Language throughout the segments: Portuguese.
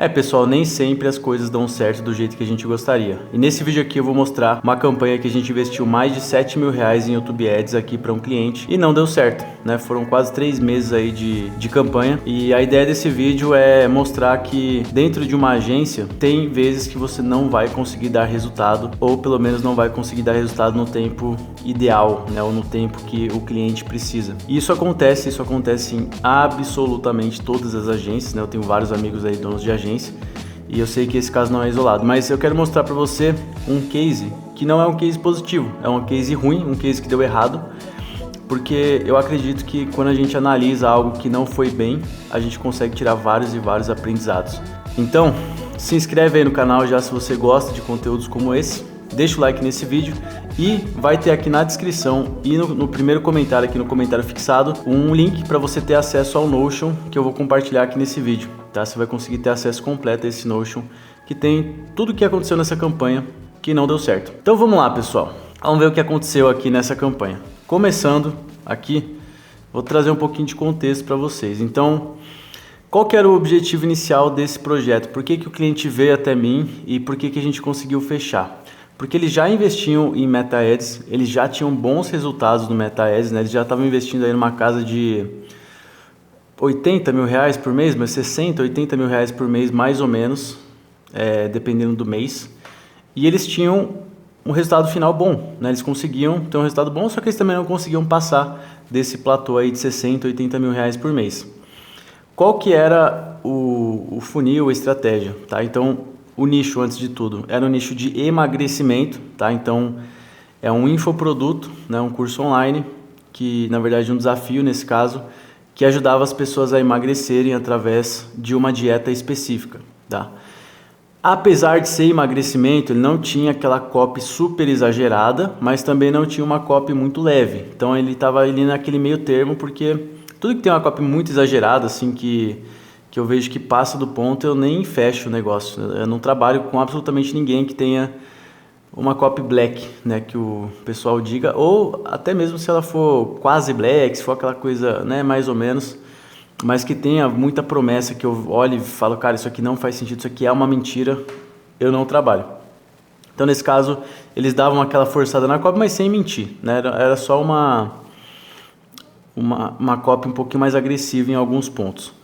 Pessoal, nem sempre as coisas dão certo do jeito que a gente gostaria. E nesse vídeo aqui eu vou mostrar uma campanha que a gente investiu mais de R$ 7.000 em YouTube Ads aqui para um cliente e não deu certo, né? Foram quase 3 meses aí de campanha e a ideia desse vídeo é mostrar que dentro de uma agência tem vezes que você não vai conseguir dar resultado ou pelo menos não vai conseguir dar resultado no tempo ideal, né? Ou no tempo que o cliente precisa. E isso acontece em absolutamente todas as agências, né? Eu tenho vários amigos aí donos de agência e eu sei que esse caso não é isolado, mas eu quero mostrar para você um case que não é um case positivo, é um case ruim, um case que deu errado, porque eu acredito que quando a gente analisa algo que não foi bem, a gente consegue tirar vários e vários aprendizados. Então, se inscreve aí no canal já se você gosta de conteúdos como esse, deixa o like nesse vídeo e vai ter aqui na descrição e no primeiro comentário, aqui no comentário fixado, um link para você ter acesso ao Notion que eu vou compartilhar aqui nesse vídeo, tá? Você vai conseguir ter acesso completo a esse Notion que tem tudo o que aconteceu nessa campanha que não deu certo. Então vamos lá, pessoal, vamos ver o que aconteceu aqui nessa campanha. Começando aqui, vou trazer um pouquinho de contexto para vocês. Então, qual que era o objetivo inicial desse projeto? Por que o cliente veio até mim e por que a gente conseguiu fechar? Porque eles já investiam em Meta Ads, eles já tinham bons resultados no Meta Ads, né? Eles já estavam investindo aí numa casa de R$ 80.000 por mês, mas 60, R$ 80.000 por mês mais ou menos, dependendo do mês. E eles tinham um resultado final bom, né? Eles conseguiam ter um resultado bom, só que eles também não conseguiam passar desse platô aí de 60, R$ 80.000 por mês. Qual que era o funil, a estratégia, tá? Então, o nicho, antes de tudo, era um nicho de emagrecimento, tá? Então, é um infoproduto, né? Um curso online, que na verdade é um desafio nesse caso, que ajudava as pessoas a emagrecerem através de uma dieta específica, tá? Apesar de ser emagrecimento, ele não tinha aquela copy super exagerada, mas também não tinha uma copy muito leve. Então, ele estava ali naquele meio termo, porque tudo que tem uma copy muito exagerada, assim, que eu vejo que passa do ponto, eu nem fecho o negócio. Eu não trabalho com absolutamente ninguém que tenha uma copy black, né, que o pessoal diga, ou até mesmo se ela for quase black, se for aquela coisa, né, mais ou menos, mas que tenha muita promessa, que eu olhe e falo, cara, isso aqui não faz sentido, isso aqui é uma mentira, eu não trabalho. Então, nesse caso, eles davam aquela forçada na copy, mas sem mentir, né, era só uma copy um pouquinho mais agressiva em alguns pontos.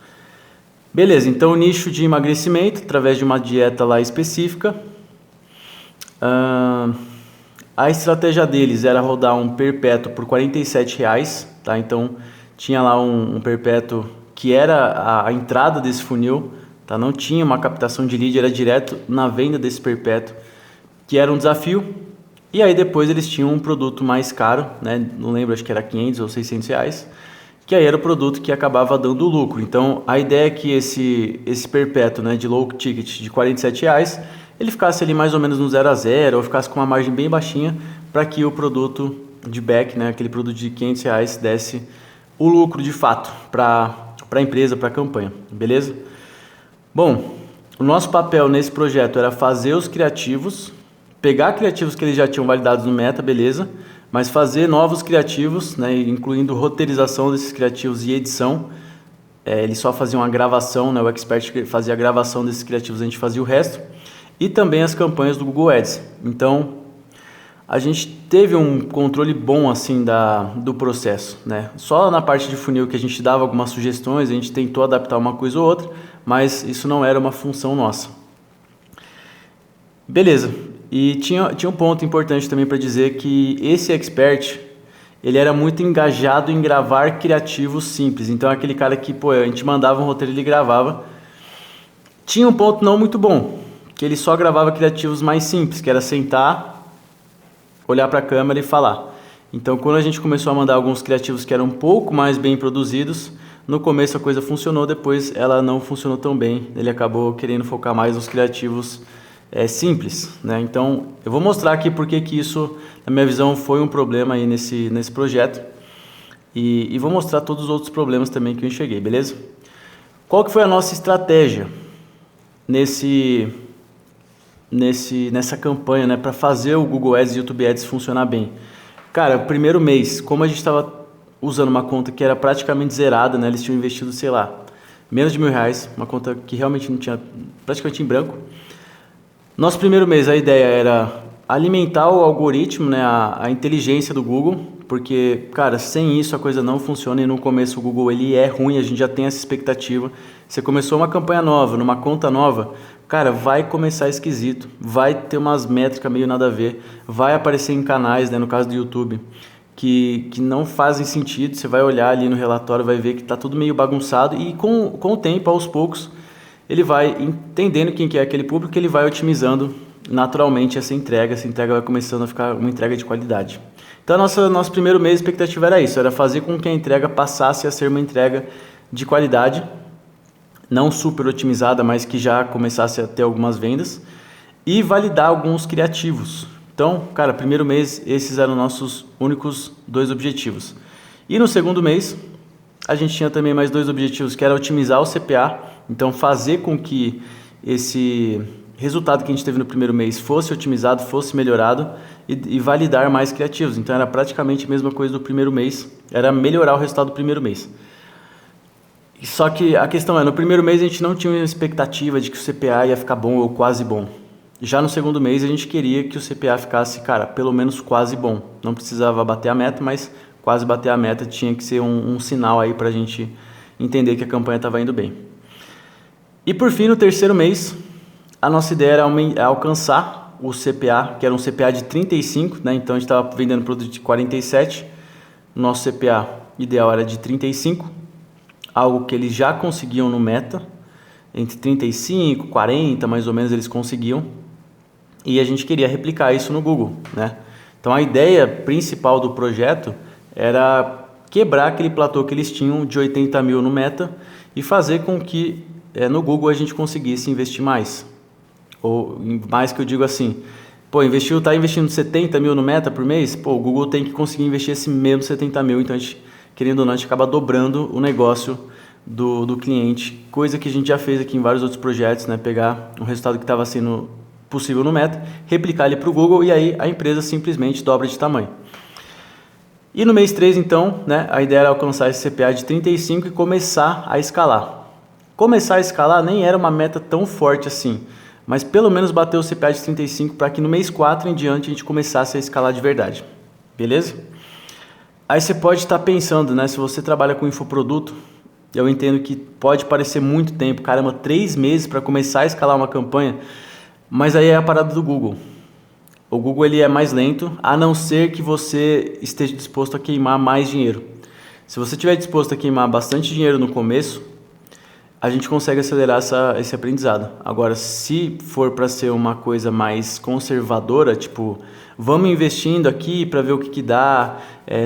Beleza, então o nicho de emagrecimento, através de uma dieta lá específica. A estratégia deles era rodar um perpétuo por R$ 47, tá? Então tinha lá um perpétuo que era a entrada desse funil, tá? Não tinha uma captação de lead, era direto na venda desse perpétuo, que era um desafio. E aí depois eles tinham um produto mais caro, né? Não lembro, acho que era R$ 500 ou R$ 600, que aí era o produto que acabava dando lucro. Então, a ideia é que esse perpétuo, né, de low ticket de R$ 47, ele ficasse ali mais ou menos no 0 a 0, ou ficasse com uma margem bem baixinha, para que o produto de back, né, aquele produto de R$ 500, desse o lucro de fato para a empresa, para a campanha, beleza? Bom, o nosso papel nesse projeto era fazer os criativos, pegar criativos que eles já tinham validados no Meta, beleza? Mas fazer novos criativos, né, incluindo roteirização desses criativos e edição. Eles só faziam a gravação, né, o expert fazia a gravação desses criativos, a gente fazia o resto. E também as campanhas do Google Ads. Então, a gente teve um controle bom assim do processo, né? Só na parte de funil que a gente dava algumas sugestões, a gente tentou adaptar uma coisa ou outra, mas isso não era uma função nossa. Beleza. E tinha um ponto importante também para dizer que esse expert, ele era muito engajado em gravar criativos simples. Então, aquele cara que, a gente mandava um roteiro e ele gravava. Tinha um ponto não muito bom, que ele só gravava criativos mais simples, que era sentar, olhar para a câmera e falar. Então, quando a gente começou a mandar alguns criativos que eram um pouco mais bem produzidos, no começo a coisa funcionou, depois ela não funcionou tão bem. Ele acabou querendo focar mais nos criativos simples, né? Então, eu vou mostrar aqui porque que isso, na minha visão, foi um problema aí nesse projeto e vou mostrar todos os outros problemas também que eu enxerguei, beleza? Qual que foi a nossa estratégia nessa campanha, né, para fazer o Google Ads e o YouTube Ads funcionar bem? Cara, o primeiro mês, como a gente estava usando uma conta que era praticamente zerada, né, eles tinham investido, sei lá, menos de R$ 1.000, uma conta que realmente não tinha, praticamente em branco. Nosso primeiro mês a ideia era alimentar o algoritmo, né, a inteligência do Google, porque, cara, sem isso a coisa não funciona e no começo o Google ele é ruim, a gente já tem essa expectativa. Você começou uma campanha nova, numa conta nova, cara, vai começar esquisito, vai ter umas métricas meio nada a ver, vai aparecer em canais, né, no caso do YouTube, que não fazem sentido. Você vai olhar ali no relatório, vai ver que tá tudo meio bagunçado e com o tempo, aos poucos, ele vai entendendo quem que é aquele público, ele vai otimizando naturalmente essa entrega vai começando a ficar uma entrega de qualidade. Então nosso primeiro mês a expectativa era isso, era fazer com que a entrega passasse a ser uma entrega de qualidade, não super otimizada, mas que já começasse a ter algumas vendas, e validar alguns criativos. Então, cara, primeiro mês esses eram nossos únicos 2 objetivos. E no segundo mês a gente tinha também mais 2 objetivos, que era otimizar o CPA, então fazer com que esse resultado que a gente teve no primeiro mês fosse otimizado, fosse melhorado e validar mais criativos. Então era praticamente a mesma coisa do primeiro mês, era melhorar o resultado do primeiro mês. Só que a questão no primeiro mês a gente não tinha uma expectativa de que o CPA ia ficar bom ou quase bom. Já no segundo mês a gente queria que o CPA ficasse, cara, pelo menos quase bom. Não precisava bater a meta, mas quase bater a meta tinha que ser um sinal aí pra gente entender que a campanha estava indo bem. E por fim, no terceiro mês, a nossa ideia era alcançar o CPA, que era um CPA de 35, né? Então a gente estava vendendo produto de 47, nosso CPA ideal era de 35, algo que eles já conseguiam no Meta, entre 35, 40 mais ou menos eles conseguiam, e a gente queria replicar isso no Google, né? Então a ideia principal do projeto era quebrar aquele platô que eles tinham de 80 mil no Meta e fazer com que no Google a gente conseguisse investir mais. Ou mais que eu digo assim, tá investindo 70 mil no Meta por mês, o Google tem que conseguir investir esse mesmo 70 mil, então a gente, querendo ou não, a gente acaba dobrando o negócio do cliente, coisa que a gente já fez aqui em vários outros projetos, né? Pegar um resultado que estava sendo possível no Meta, replicar ele para o Google e aí a empresa simplesmente dobra de tamanho. E no mês 3, então, né, a ideia era alcançar esse CPA de 35 e começar a escalar. Começar a escalar nem era uma meta tão forte assim, mas pelo menos bater o CPA de 35 para que no mês 4 em diante a gente começasse a escalar de verdade. Beleza? Aí você pode estar pensando, né, se você trabalha com infoproduto, eu entendo que pode parecer muito tempo, caramba, 3 meses para começar a escalar uma campanha, mas aí é a parada do Google. O Google ele é mais lento, a não ser que você esteja disposto a queimar mais dinheiro. Se você estiver disposto a queimar bastante dinheiro no começo, a gente consegue acelerar esse aprendizado. Agora, se for para ser uma coisa mais conservadora, tipo, vamos investindo aqui para ver o que dá,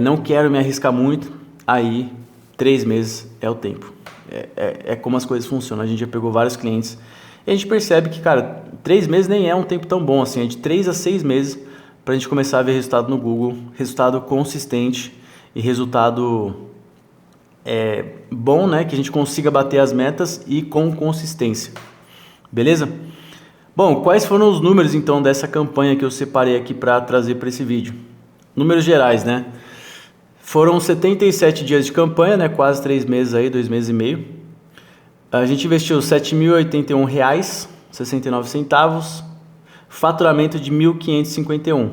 não quero me arriscar muito, aí 3 meses é o tempo. É como as coisas funcionam. A gente já pegou vários clientes e a gente percebe que, cara, 3 meses nem é um tempo tão bom assim, é de 3 a 6 meses para a gente começar a ver resultado no Google, resultado consistente e resultado bom, né? Que a gente consiga bater as metas e com consistência. Beleza? Bom, quais foram os números então dessa campanha que eu separei aqui para trazer para esse vídeo? Números gerais, né? Foram 77 dias de campanha, né? Quase 3 meses aí, 2 meses e meio. A gente investiu R$ 7.081,69, faturamento de 1.551.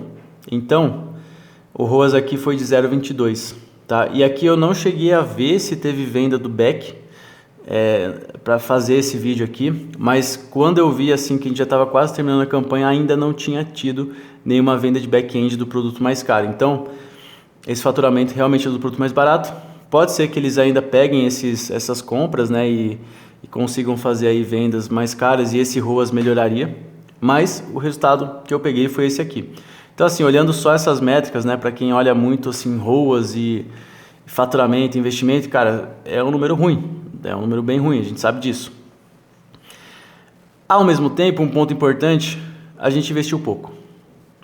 Então, o ROAS aqui foi de 0,22. Tá? E aqui eu não cheguei a ver se teve venda do back para fazer esse vídeo aqui, mas quando eu vi assim que a gente já estava quase terminando a campanha, ainda não tinha tido nenhuma venda de back-end do produto mais caro. Então, esse faturamento realmente é do produto mais barato. Pode ser que eles ainda peguem essas compras, né, e consigam fazer aí vendas mais caras e esse ROAS melhoraria, mas o resultado que eu peguei foi esse aqui. Então, assim, olhando só essas métricas, né, para quem olha muito assim ROAS e faturamento, investimento, cara, é um número ruim, é um número bem ruim, a gente sabe disso. Ao mesmo tempo, um ponto importante, a gente investiu pouco.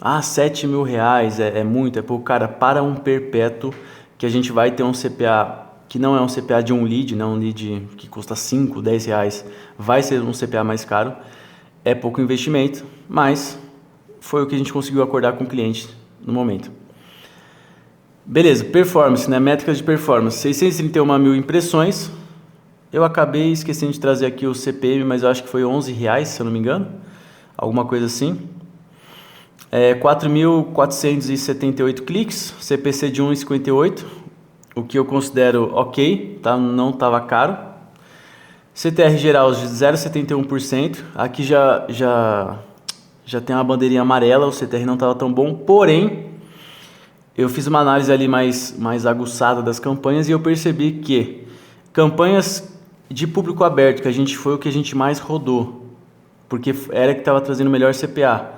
R$7.000 é muito, é pouco, cara, para um perpétuo que a gente vai ter um CPA que não é um CPA de um lead, não um lead que custa 5, 10 reais, vai ser um CPA mais caro, é pouco investimento, mas foi o que a gente conseguiu acordar com o cliente no momento. Beleza, performance, né? Métricas de performance, 631 mil impressões, Eu acabei esquecendo de trazer aqui o CPM, mas eu acho que foi R$11, se eu não me engano. Alguma coisa assim. 4.478 cliques, CPC de 1,58, o que eu considero ok, tá? Não estava caro. CTR geral de 0,71%, aqui já tem uma bandeirinha amarela, o CTR não estava tão bom, porém, eu fiz uma análise ali mais aguçada das campanhas e eu percebi que campanhas de público aberto, foi o que a gente mais rodou, porque era que estava trazendo melhor CPA.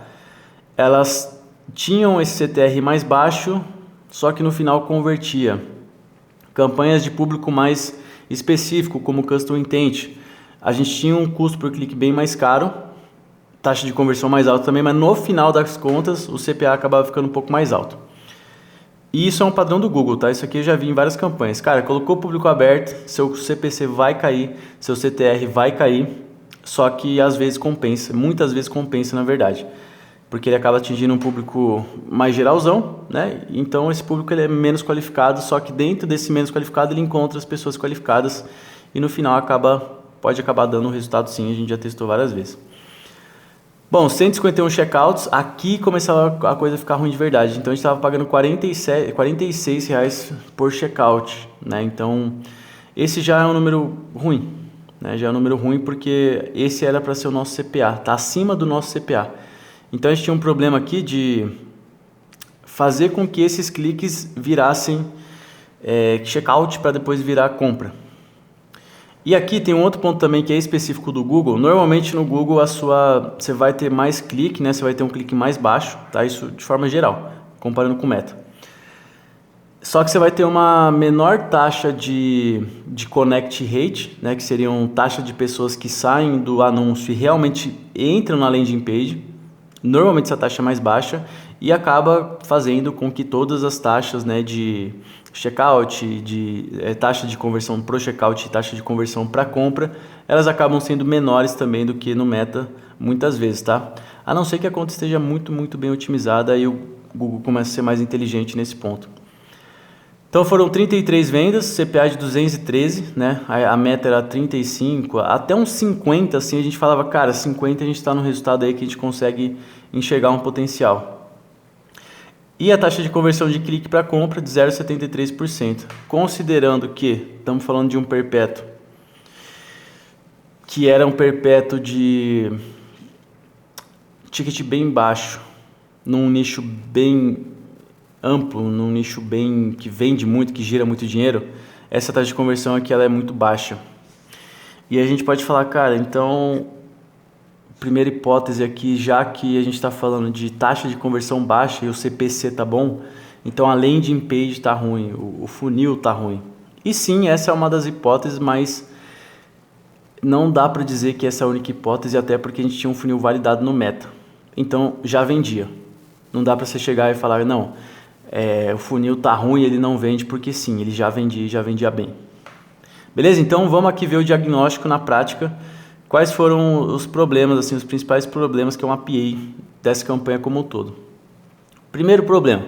Elas tinham esse CTR mais baixo, só que no final convertia. Campanhas de público mais específico, como Custom Intent, a gente tinha um custo por clique bem mais caro, taxa de conversão mais alta também, mas no final das contas o CPA acabava ficando um pouco mais alto. E isso é um padrão do Google, tá? Isso aqui eu já vi em várias campanhas. Cara, colocou público aberto, seu CPC vai cair, seu CTR vai cair, só que às vezes compensa, muitas vezes compensa na verdade. Porque ele acaba atingindo um público mais geralzão, né? Então esse público ele é menos qualificado, só que dentro desse menos qualificado ele encontra as pessoas qualificadas e no final pode acabar dando um resultado sim, a gente já testou várias vezes. Bom, 151 checkouts, aqui começava a coisa a ficar ruim de verdade, então a gente estava pagando R$46 por checkout, né? Então esse já é um número ruim, né? Já é um número ruim porque esse era para ser o nosso CPA, tá acima do nosso CPA. Então a gente tinha um problema aqui de fazer com que esses cliques virassem checkout para depois virar compra. E aqui tem um outro ponto também que é específico do Google. Normalmente no Google você vai ter mais clique, né? Você vai ter um clique mais baixo, tá? Isso de forma geral, comparando com o Meta. Só que você vai ter uma menor taxa de connect rate, né? Que seriam taxa de pessoas que saem do anúncio e realmente entram na landing page. Normalmente essa taxa é mais baixa e acaba fazendo com que todas as taxas, né, de checkout, taxa de conversão para o checkout e taxa de conversão para compra, elas acabam sendo menores também do que no Meta muitas vezes, tá? A não ser que a conta esteja muito, muito bem otimizada e o Google começa a ser mais inteligente nesse ponto. Então foram 33 vendas, CPA de 213, né? A meta era 35, até uns 50, assim, a gente falava, cara, 50 a gente está no resultado aí que a gente consegue enxergar um potencial. E a taxa de conversão de clique para compra de 0,73%. Considerando que estamos falando de um perpétuo, que era um perpétuo de ticket bem baixo, num nicho bem amplo, num nicho bem que vende muito, que gira muito dinheiro, essa taxa de conversão aqui ela é muito baixa. E a gente pode falar, cara, então, primeira hipótese aqui, já que a gente está falando de taxa de conversão baixa e o CPC tá bom, então a landing page tá ruim, o funil tá ruim. E sim, essa é uma das hipóteses, mas não dá para dizer que essa é a única hipótese, até porque a gente tinha um funil validado no Meta. Então já vendia. Não dá para você chegar e falar, não, o funil tá ruim, ele não vende, porque sim, ele já vendia bem. Beleza? Então vamos aqui ver o diagnóstico na prática. Quais foram os problemas, assim, os principais problemas que eu mapeei dessa campanha como um todo. Primeiro problema,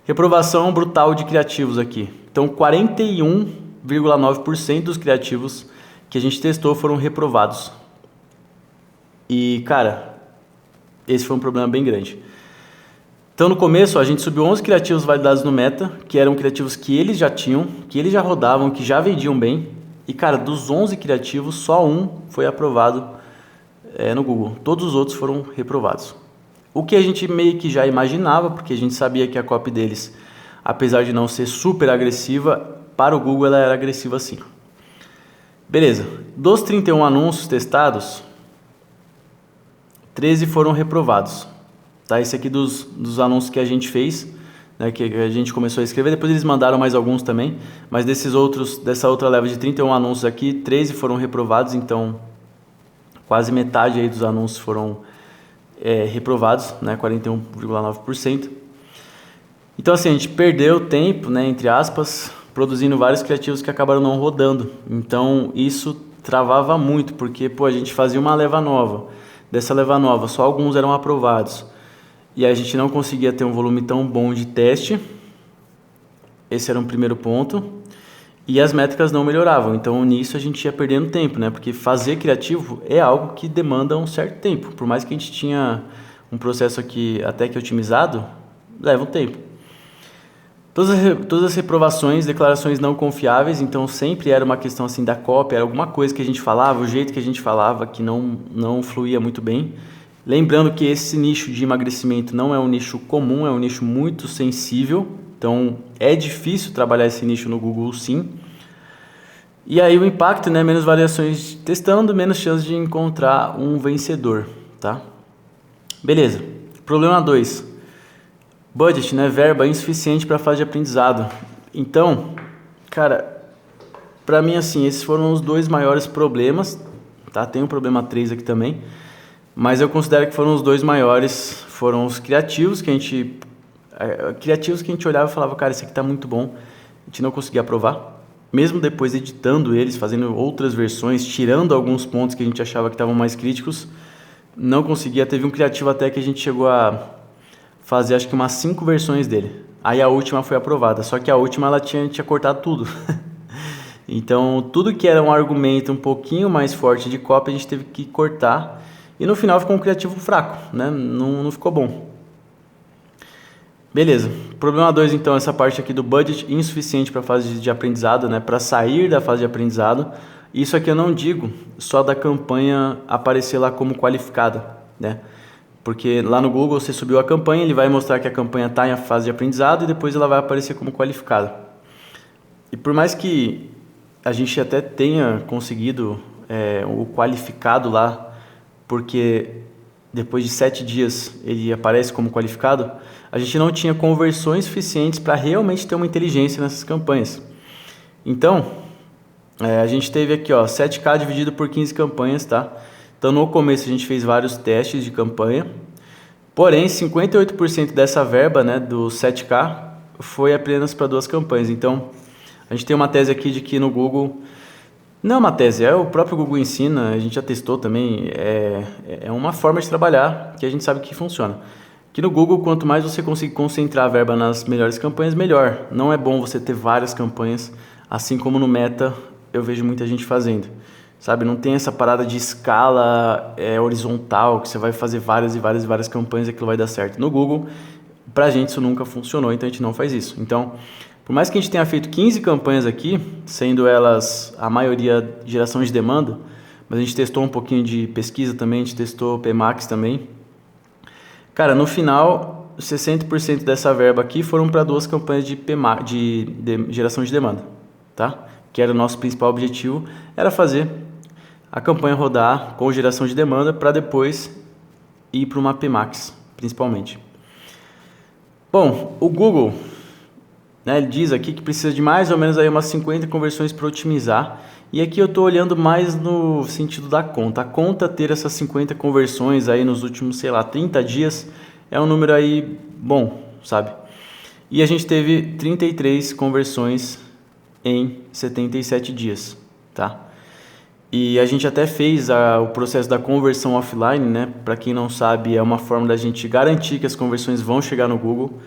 reprovação brutal de criativos aqui. Então 41,9% dos criativos que a gente testou foram reprovados. E cara, esse foi um problema bem grande. Então no começo a gente subiu 11 criativos validados no Meta, que eram criativos que eles já tinham, que eles já rodavam, que já vendiam bem. E cara, dos 11 criativos, só um foi aprovado no Google. Todos os outros foram reprovados. O que a gente meio que já imaginava, porque a gente sabia que a copy deles, apesar de não ser super agressiva, para o Google ela era agressiva sim. Beleza, dos 31 anúncios testados, 13 foram reprovados. Tá? Esse aqui dos anúncios que a gente fez, né, que a gente começou a escrever, depois eles mandaram mais alguns também, mas dessa outra leva de 31 anúncios aqui, 13 foram reprovados, então quase metade aí dos anúncios foram reprovados, né, 41,9%. Então assim, a gente perdeu tempo, né, entre aspas, produzindo vários criativos que acabaram não rodando. Então isso travava muito, porque a gente fazia uma leva nova. Dessa leva nova, só alguns eram aprovados. E a gente não conseguia ter um volume tão bom de teste. Esse era um primeiro ponto. e as métricas não melhoravam. Então nisso a gente ia perdendo tempo, né? Porque fazer criativo é algo que demanda um certo tempo. Por mais que a gente tinha um processo aqui até que otimizado, leva um tempo. Todas as reprovações, declarações não confiáveis, então sempre era uma questão assim da cópia, era alguma coisa que a gente falava, o jeito que a gente falava que não fluía muito bem. Lembrando que esse nicho de emagrecimento não é um nicho comum, é um nicho muito sensível, então é difícil trabalhar esse nicho no Google, sim. E aí o impacto, né, menos variações testando, menos chance de encontrar um vencedor, tá? Beleza. Problema 2. Budget, né? Verba insuficiente para a fase de aprendizado. Então, cara, para mim assim, esses foram os dois maiores problemas, tá? Tem um problema 3 aqui também, mas eu considero que foram os dois maiores, foram os criativos que a gente olhava e falava, cara, esse aqui tá muito bom. A gente não conseguia aprovar. Mesmo depois editando eles, fazendo outras versões, tirando alguns pontos que a gente achava que estavam mais críticos, não conseguia. Teve um criativo até que a gente chegou a fazer acho que umas 5 versões dele. Aí a última foi aprovada, só que a última ela tinha cortado tudo. Então tudo que era um argumento um pouquinho mais forte de cópia a gente teve que cortar. E no final ficou um criativo fraco, né? Não ficou bom. Beleza. Problema 2 então, essa parte aqui do budget insuficiente para a fase de aprendizado, né? Para sair da fase de aprendizado. Isso aqui eu não digo só da campanha aparecer lá como qualificada, né? Porque lá no Google você subiu a campanha, ele vai mostrar que a campanha está em fase de aprendizado e depois ela vai aparecer como qualificada. E por mais que a gente até tenha conseguido o qualificado lá, porque depois de 7 dias ele aparece como qualificado, a gente não tinha conversões suficientes para realmente ter uma inteligência nessas campanhas. Então, a gente teve aqui, ó, 7K dividido por 15 campanhas, tá? Então, no começo a gente fez vários testes de campanha, porém 58% dessa verba, né, do 7K foi apenas para 2 campanhas. Então, a gente tem uma tese aqui de que no Google, não é uma tese, o próprio Google ensina, a gente já testou também, é uma forma de trabalhar que a gente sabe que funciona. Que no Google, quanto mais você conseguir concentrar a verba nas melhores campanhas, melhor. Não é bom você ter várias campanhas, assim como no Meta eu vejo muita gente fazendo. Sabe, não tem essa parada de escala horizontal, que você vai fazer várias e várias e várias campanhas e aquilo vai dar certo. No Google, pra gente isso nunca funcionou, então a gente não faz isso. Então, por mais que a gente tenha feito 15 campanhas aqui, sendo elas a maioria geração de demanda, mas a gente testou um pouquinho de pesquisa também, a gente testou PMax também. Cara, no final, 60% dessa verba aqui foram para 2 campanhas de geração de demanda, tá? Que era o nosso principal objetivo, era fazer a campanha rodar com geração de demanda para depois ir para uma PMax, principalmente. Bom, o Google, né, ele diz aqui que precisa de mais ou menos aí umas 50 conversões para otimizar. E aqui eu estou olhando mais no sentido da conta. A conta ter essas 50 conversões aí nos últimos, sei lá, 30 dias é um número aí bom, sabe? E a gente teve 33 conversões em 77 dias, tá? E a gente até fez o processo da conversão offline, né? Para quem não sabe, é uma forma da gente garantir que as conversões vão chegar no Google.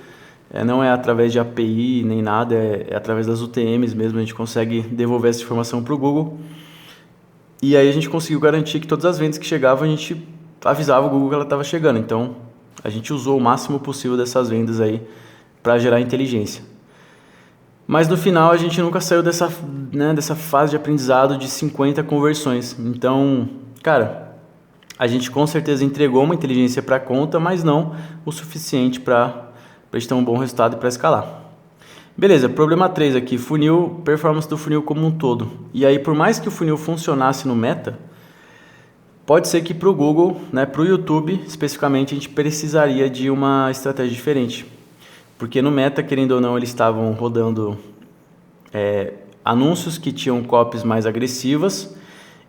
Não é através de API nem nada, é através das UTMs mesmo, a gente consegue devolver essa informação para o Google. E aí a gente conseguiu garantir que todas as vendas que chegavam, a gente avisava o Google que ela estava chegando. Então, a gente usou o máximo possível dessas vendas aí para gerar inteligência. Mas no final a gente nunca saiu dessa fase de aprendizado de 50 conversões. Então, cara, a gente com certeza entregou uma inteligência para a conta, mas não o suficiente para a gente ter um bom resultado e para escalar. Beleza, problema 3 aqui, funil, performance do funil como um todo. E aí, por mais que o funil funcionasse no Meta, pode ser que para o Google, né, para o YouTube especificamente, a gente precisaria de uma estratégia diferente. Porque no Meta, querendo ou não, eles estavam rodando anúncios que tinham copies mais agressivas,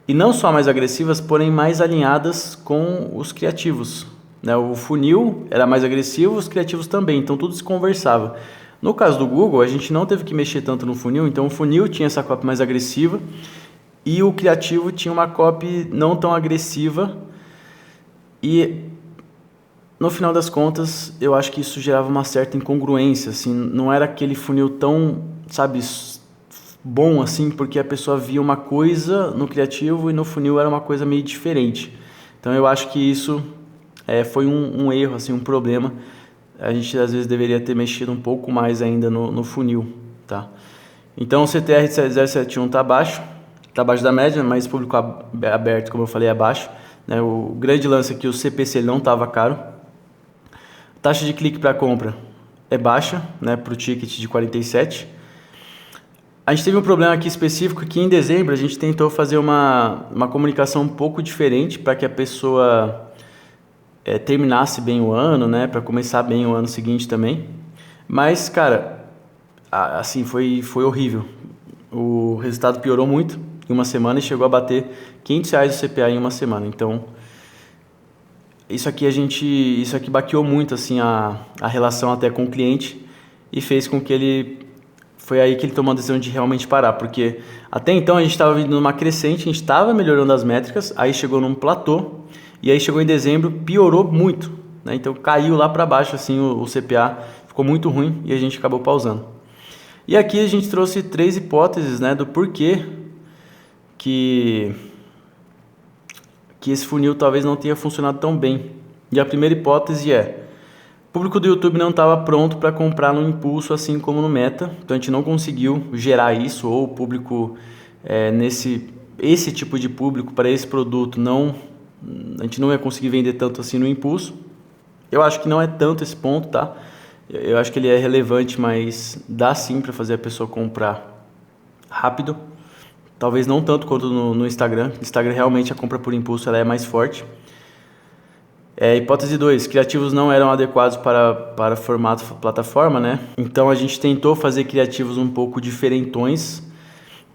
e não só mais agressivas, porém mais alinhadas com os criativos. Né? O funil era mais agressivo, os criativos também, então tudo se conversava. No caso do Google, a gente não teve que mexer tanto no funil, então o funil tinha essa copy mais agressiva e o criativo tinha uma copy não tão agressiva, e no final das contas, eu acho que isso gerava uma certa incongruência, assim, não era aquele funil tão, sabe, bom assim, porque a pessoa via uma coisa no criativo e no funil era uma coisa meio diferente. Então eu acho que isso foi um erro, assim, um problema. A gente às vezes deveria ter mexido um pouco mais ainda no funil, tá? Então o CTR 071 está abaixo da média, mas público aberto, como eu falei, é abaixo, né? O grande lance aqui, o CPC não estava caro. Taxa de clique para compra é baixa, né, para o ticket de 47. A gente teve um problema aqui específico que em dezembro a gente tentou fazer uma comunicação um pouco diferente para que a pessoa terminasse bem o ano, né, para começar bem o ano seguinte também. Mas, cara, assim, foi horrível. O resultado piorou muito em uma semana e chegou a bater R$500 o CPA em uma semana. Então, isso aqui baqueou muito assim a relação até com o cliente e fez com que foi aí que ele tomou a decisão de realmente parar, porque até então a gente estava vindo numa crescente, a gente estava melhorando as métricas, aí chegou num platô e aí chegou em dezembro, piorou muito, né? Então caiu lá para baixo assim o CPA, ficou muito ruim e a gente acabou pausando. E aqui a gente trouxe 3 hipóteses, né, do porquê que esse funil talvez não tenha funcionado tão bem. E a primeira hipótese o público do YouTube não estava pronto para comprar no impulso, assim como no Meta. Então a gente não conseguiu gerar isso, ou o público, esse tipo de público para esse produto, a gente não ia conseguir vender tanto assim no impulso. Eu acho que não é tanto esse ponto, tá? Eu acho que ele é relevante, mas dá sim para fazer a pessoa comprar rápido. Talvez não tanto quanto no Instagram. No Instagram realmente a compra por impulso ela é mais forte. Hipótese 2, criativos não eram adequados para formato plataforma, né? Então a gente tentou fazer criativos um pouco diferentões,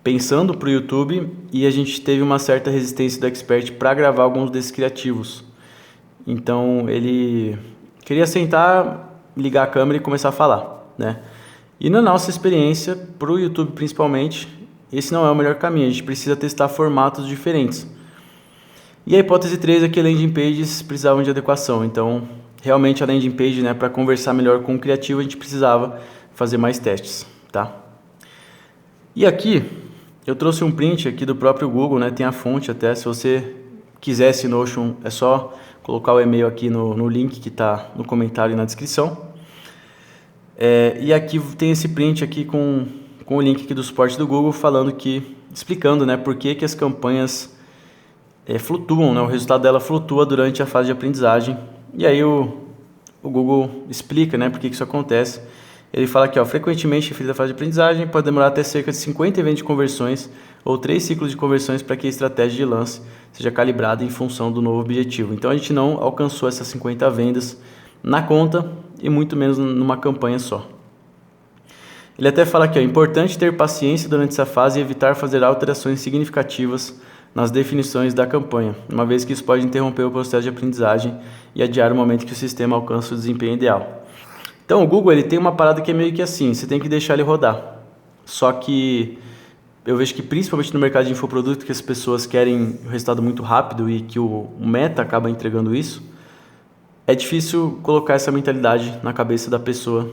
pensando para o YouTube, e a gente teve uma certa resistência do Expert para gravar alguns desses criativos. Então ele queria sentar, ligar a câmera e começar a falar, né? E na nossa experiência, para o YouTube principalmente, esse não é o melhor caminho, a gente precisa testar formatos diferentes. E a hipótese 3 é que landing pages precisavam de adequação, então realmente a landing page, né, para conversar melhor com o criativo, a gente precisava fazer mais testes, tá? E aqui eu trouxe um print aqui do próprio Google, né, tem a fonte até, se você quiser esse Notion é só colocar o e-mail aqui no link que está no comentário e na descrição. E aqui tem esse print aqui com o link aqui do suporte do Google explicando, né, por que as campanhas flutuam, né, o resultado dela flutua durante a fase de aprendizagem. E aí o Google explica, né, por que isso acontece. Ele fala aqui, frequentemente referido à fase de aprendizagem, pode demorar até cerca de 50 eventos de conversões ou 3 ciclos de conversões para que a estratégia de lance seja calibrada em função do novo objetivo. Então a gente não alcançou essas 50 vendas na conta e muito menos numa campanha só. Ele até fala aqui, é importante ter paciência durante essa fase e evitar fazer alterações significativas nas definições da campanha, uma vez que isso pode interromper o processo de aprendizagem e adiar o momento que o sistema alcança o desempenho ideal. Então o Google ele tem uma parada que é meio que assim, você tem que deixar ele rodar. Só que eu vejo que principalmente no mercado de infoproduto, que as pessoas querem o resultado muito rápido e que o Meta acaba entregando isso, é difícil colocar essa mentalidade na cabeça da pessoa,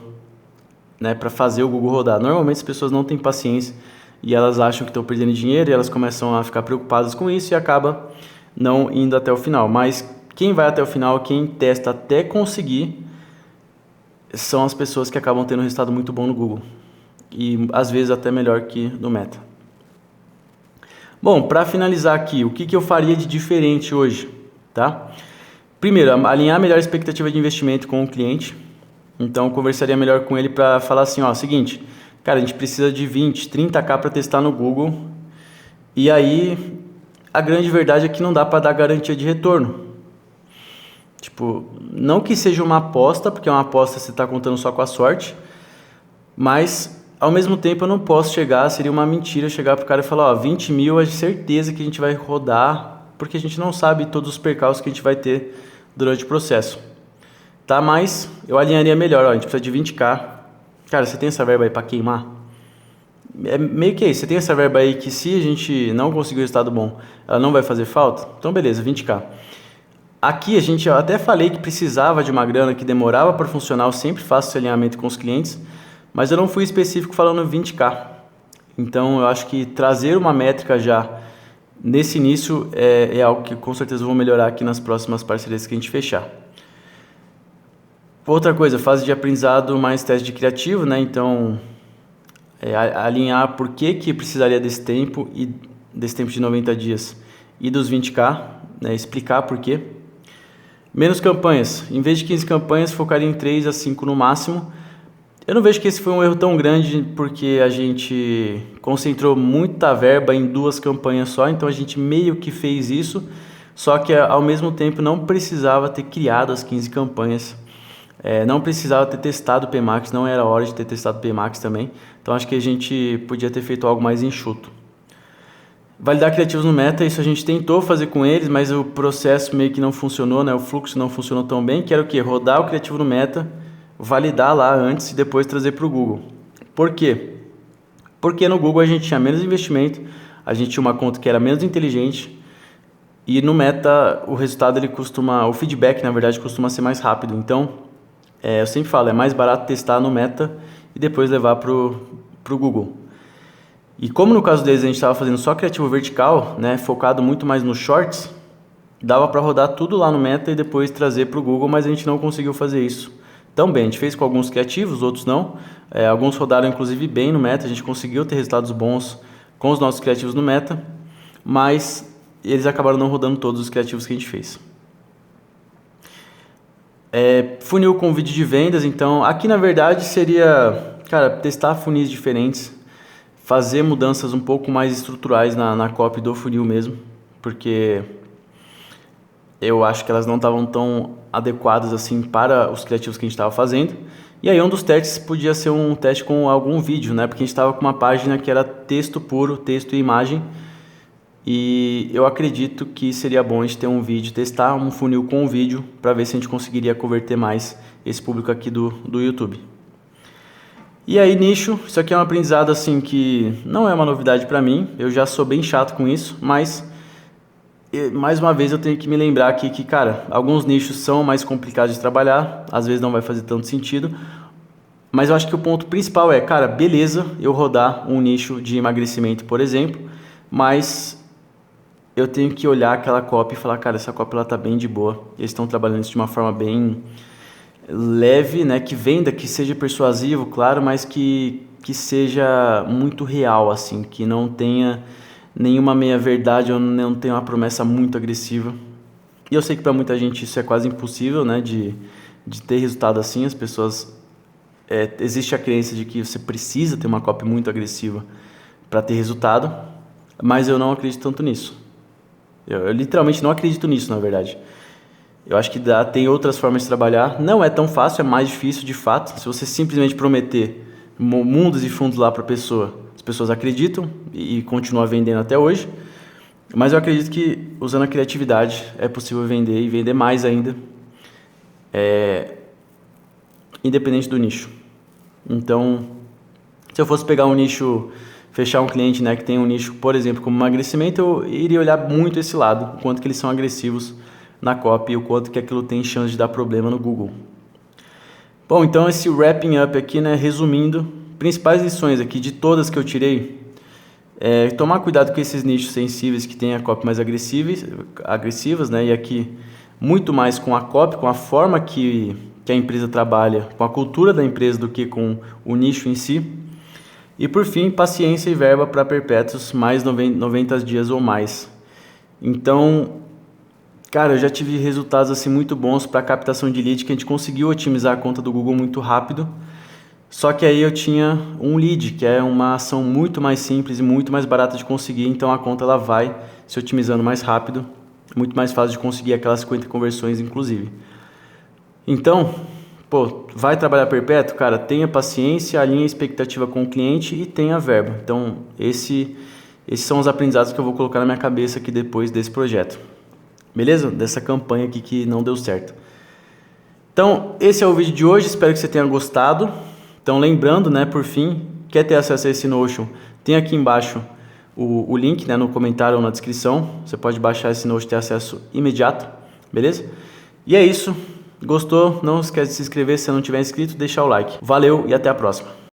né, para fazer o Google rodar. Normalmente as pessoas não têm paciência e elas acham que estão perdendo dinheiro e elas começam a ficar preocupadas com isso e acaba não indo até o final. Mas quem vai até o final, quem testa até conseguir, são as pessoas que acabam tendo um resultado muito bom no Google e às vezes até melhor que no Meta. Bom, para finalizar aqui, o que eu faria de diferente hoje, tá? Primeiro, alinhar a melhor expectativa de investimento com o cliente. Então, eu conversaria melhor com ele para falar assim, seguinte, cara, a gente precisa de 20, 30k para testar no Google. E aí, a grande verdade é que não dá para dar garantia de retorno. Tipo, não que seja uma aposta, porque uma aposta você está contando só com a sorte, mas ao mesmo tempo eu não posso seria uma mentira chegar pro cara e falar, 20 mil é de certeza que a gente vai rodar, porque a gente não sabe todos os percalços que a gente vai ter durante o processo. Tá, mas eu alinharia melhor, a gente precisa de 20k. Cara, você tem essa verba aí para queimar? É meio que isso, você tem essa verba aí que se a gente não conseguir um resultado bom, ela não vai fazer falta? Então beleza, 20k. Aqui eu até falei que precisava de uma grana que demorava para funcionar, eu sempre faço esse alinhamento com os clientes, mas eu não fui específico falando 20k. Então eu acho que trazer uma métrica já nesse início é algo que com certeza eu vou melhorar aqui nas próximas parcerias que a gente fechar. Outra coisa, fase de aprendizado mais teste de criativo, né? Então alinhar por que precisaria desse tempo de 90 dias e dos 20k, né? Explicar por quê. Menos campanhas, em vez de 15 campanhas, focaria em 3 a 5 no máximo. Eu não vejo que esse foi um erro tão grande, porque a gente concentrou muita verba em 2 campanhas só, então a gente meio que fez isso, só que ao mesmo tempo não precisava ter criado as 15 campanhas, não precisava ter testado o PMax, não era hora de ter testado o PMax também, então acho que a gente podia ter feito algo mais enxuto. Validar criativos no Meta, isso a gente tentou fazer com eles, mas o processo meio que não funcionou, né? O fluxo não funcionou tão bem, que era o quê? Rodar o criativo no Meta, validar lá antes e depois trazer para o Google. Por quê? Porque no Google a gente tinha menos investimento, a gente tinha uma conta que era menos inteligente e no Meta o resultado o feedback na verdade costuma ser mais rápido. Então, eu sempre falo, é mais barato testar no Meta e depois levar para o Google. E como no caso deles a gente estava fazendo só criativo vertical, né, focado muito mais nos shorts, dava para rodar tudo lá no Meta e depois trazer para o Google, mas a gente não conseguiu fazer isso tão bem. A gente fez com alguns criativos, outros não. Alguns rodaram inclusive bem no Meta, a gente conseguiu ter resultados bons com os nossos criativos no Meta, mas eles acabaram não rodando todos os criativos que a gente fez. Funil com vídeo de vendas, então aqui na verdade seria, cara, testar funis diferentes, fazer mudanças um pouco mais estruturais na copy do funil mesmo, porque eu acho que elas não estavam tão adequadas assim para os criativos que a gente estava fazendo. E aí um dos testes podia ser um teste com algum vídeo, né? Porque a gente estava com uma página que era texto puro, texto e imagem. E eu acredito que seria bom a gente ter um vídeo, testar um funil com um vídeo para ver se a gente conseguiria converter mais esse público aqui do YouTube. E aí nicho, isso aqui é um aprendizado assim que não é uma novidade para mim, eu já sou bem chato com isso, mas mais uma vez eu tenho que me lembrar aqui que, cara, alguns nichos são mais complicados de trabalhar, às vezes não vai fazer tanto sentido, mas eu acho que o ponto principal é, cara, beleza, eu rodar um nicho de emagrecimento, por exemplo, mas eu tenho que olhar aquela copy e falar, cara, essa copy ela tá bem de boa, eles estão trabalhando isso de uma forma bem leve, né, que venda, que seja persuasivo, claro, mas que seja muito real, assim, que não tenha nenhuma meia-verdade ou não tenha uma promessa muito agressiva. E eu sei que para muita gente isso é quase impossível, né, de ter resultado assim. As pessoas... existe a crença de que você precisa ter uma copy muito agressiva para ter resultado, mas eu não acredito tanto nisso. Eu literalmente não acredito nisso, na verdade. Eu acho que tem outras formas de trabalhar. Não é tão fácil, é mais difícil de fato. Se você simplesmente prometer mundos e fundos lá para a pessoa, as pessoas acreditam e continuam vendendo até hoje. Mas eu acredito que usando a criatividade é possível vender e vender mais ainda, independente do nicho. Então, se eu fosse pegar um nicho, fechar um cliente, né, que tem um nicho, por exemplo, como emagrecimento, eu iria olhar muito esse lado, o quanto que eles são agressivos na copy e o quanto que aquilo tem chance de dar problema no Google. Bom, então esse wrapping up aqui, né, resumindo, principais lições aqui de todas que eu tirei, tomar cuidado com esses nichos sensíveis que têm a copy mais agressivas, né, e aqui muito mais com a copy, com a forma que a empresa trabalha, com a cultura da empresa do que com o nicho em si. E por fim, paciência e verba para perpétuos mais 90 dias ou mais. Então, cara, eu já tive resultados assim muito bons para captação de lead, que a gente conseguiu otimizar a conta do Google muito rápido. Só que aí eu tinha um lead, que é uma ação muito mais simples e muito mais barata de conseguir, então a conta ela vai se otimizando mais rápido, muito mais fácil de conseguir aquelas 50 conversões inclusive. Então, vai trabalhar perpétuo? Cara, tenha paciência, alinhe a expectativa com o cliente e tenha verba. Então, esses são os aprendizados que eu vou colocar na minha cabeça aqui depois desse projeto. Beleza? Dessa campanha aqui que não deu certo. Então, esse é o vídeo de hoje, espero que você tenha gostado. Então, lembrando, né, por fim, quer ter acesso a esse Notion, tem aqui embaixo o link, né, no comentário ou na descrição. Você pode baixar esse Notion e ter acesso imediato, beleza? E é isso. Gostou? Não esquece de se inscrever se você não tiver inscrito, deixar o like. Valeu e até a próxima.